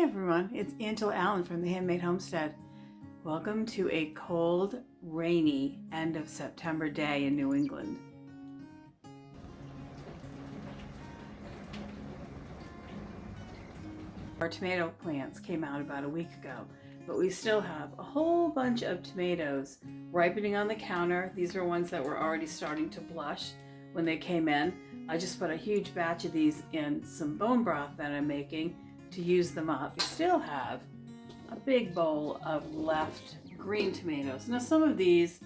everyone, it's Angela Allen from the Handmade Homestead. Welcome to a cold, rainy end of September day in New England. Our tomato plants came out about a week ago, but we still have a whole bunch of tomatoes ripening on the counter. These are ones that were already starting to blush when they came in. I just put a huge batch of these in some bone broth that I'm making to use them up. We still have a big bowl of left green tomatoes. Now some of these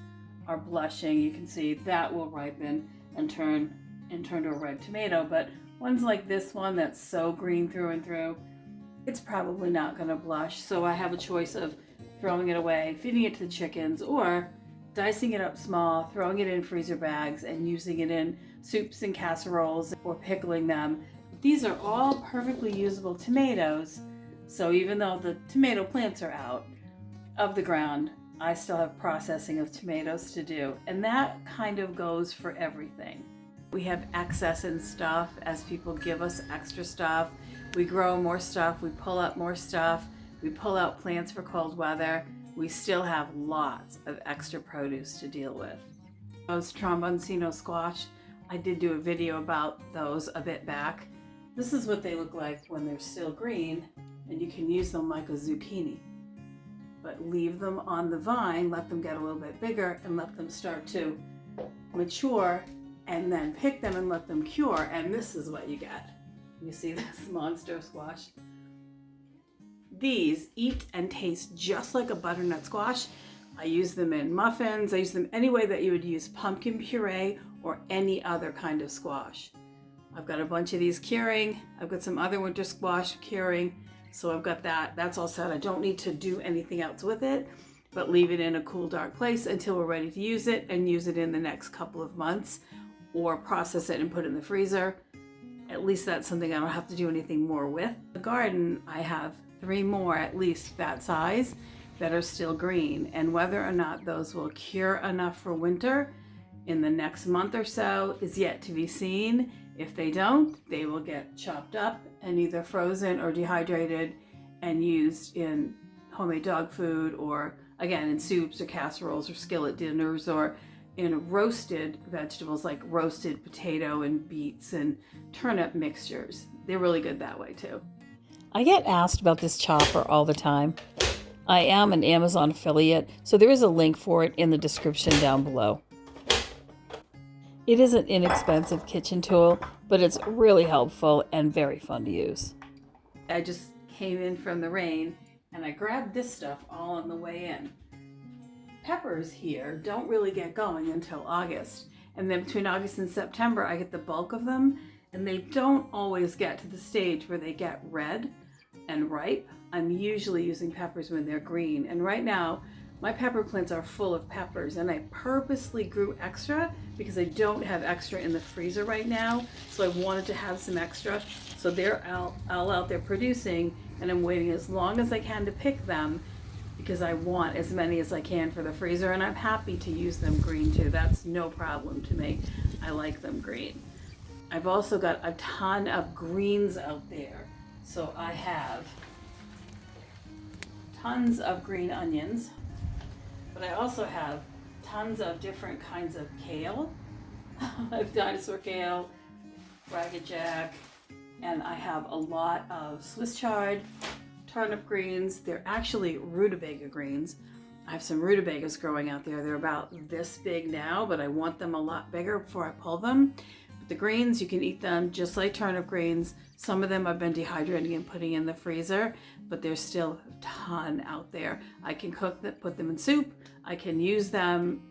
are blushing. You can see that will ripen and turn to a red tomato, but ones like this one that's so green through and through, it's probably not going to blush. So I have a choice of throwing it away, feeding it to the chickens, or dicing it up small, throwing it in freezer bags and using it in soups and casseroles or pickling them. These are all perfectly usable tomatoes, so even though the tomato plants are out of the ground, I still have processing of tomatoes to do, and that kind of goes for everything. We have excess in stuff as people give us extra stuff. We grow more stuff, we pull up more stuff, we pull out plants for cold weather. We still have lots of extra produce to deal with. Those tromboncino squash, I did do a video about those a bit back. This is what they look like when they're still green, and you can use them like a zucchini. But leave them on the vine, let them get a little bit bigger, and let them start to mature, and then pick them and let them cure, and this is what you get. You see this monster squash? These eat and taste just like a butternut squash. I use them in muffins. I use them any way that you would use pumpkin puree or any other kind of squash. I've got a bunch of these curing. I've got some other winter squash curing. So I've got that. That's all set. I don't need to do anything else with it, but leave it in a cool, dark place until we're ready to use it, and use it in the next couple of months, or process it and put it in the freezer. At least that's something I don't have to do anything more with. The garden, I have 3 more at least that size that are still green, and whether or not those will cure enough for winter in the next month or so is yet to be seen. If they don't, they will get chopped up and either frozen or dehydrated and used in homemade dog food, or again in soups or casseroles or skillet dinners, or in roasted vegetables like roasted potato and beets and turnip mixtures. They're really good that way too. I get asked about this chopper all the time. I am an Amazon affiliate, so there is a link for it in the description down below. It is an inexpensive kitchen tool, but it's really helpful and very fun to use. I just came in from the rain and I grabbed this stuff all on the way in. Peppers here don't really get going until August, and then between August and September I get the bulk of them, and they don't always get to the stage where they get red and ripe. I'm usually using peppers when they're green, and right now my pepper plants are full of peppers, and I purposely grew extra because I don't have extra in the freezer right now, so I wanted to have some extra. So they're all out there producing, and I'm waiting as long as I can to pick them because I want as many as I can for the freezer, and I'm happy to use them green too. That's no problem to me. I like them green. I've also got a ton of greens out there. So I have tons of green onions, but I also have tons of different kinds of kale. I have dinosaur kale, ragged jack, and I have a lot of Swiss chard, turnip greens. They're actually rutabaga greens. I have some rutabagas growing out there. They're about this big now, but I want them a lot bigger before I pull them. But the greens, you can eat them just like turnip greens. Some of them I've been dehydrating and putting in the freezer, but there's still a ton out there. I can cook them, put them in soup. I can use them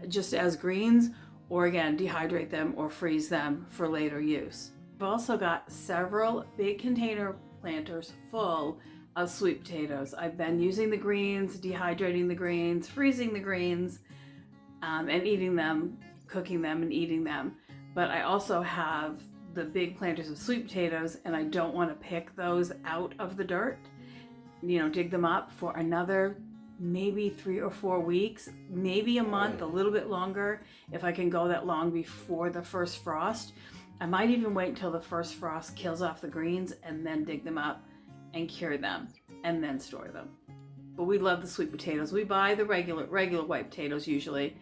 just as greens, or again, dehydrate them or freeze them for later use. I've also got several big container planters full of sweet potatoes. I've been using the greens, dehydrating the greens, freezing the greens, and eating them, cooking them and eating them. But I also have the big planters of sweet potatoes, and I don't want to pick those out of the dirt, dig them up for another maybe 3 or 4 weeks, maybe a month, a little bit longer if I can go that long before the first frost. I might even wait until the first frost kills off the greens and then dig them up and cure them and then store them. But we love the sweet potatoes. We buy the regular white potatoes usually.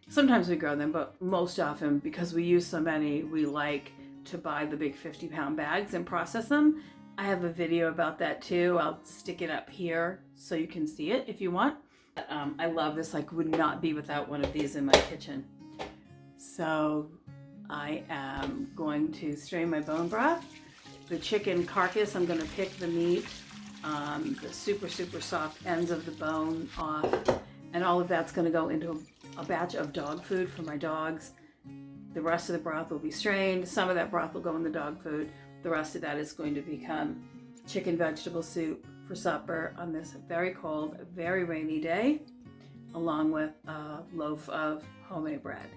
Sometimes we grow them, but most often, because we use so many, we like to buy the big 50-pound bags and process them. I have a video about that too. I'll stick it up here so you can see it if you want. I love this. I would not be without one of these in my kitchen. So I am going to strain my bone broth. The chicken carcass, I'm going to pick the meat, the super soft ends of the bone off, and all of that's going to go into a batch of dog food for my dogs. The rest of the broth will be strained. Some of that broth will go in the dog food. The rest of that is going to become chicken vegetable soup for supper on this very cold, very rainy day, along with a loaf of homemade bread.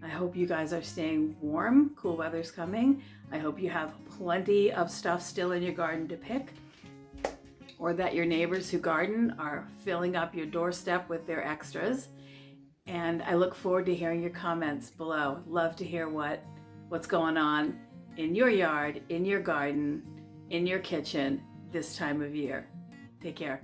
I hope you guys are staying warm. Cool weather's coming. I hope you have plenty of stuff still in your garden to pick, or that your neighbors who garden are filling up your doorstep with their extras. And I look forward to hearing your comments below. Love to hear what's going on in your yard, in your garden, in your kitchen this time of year. Take care.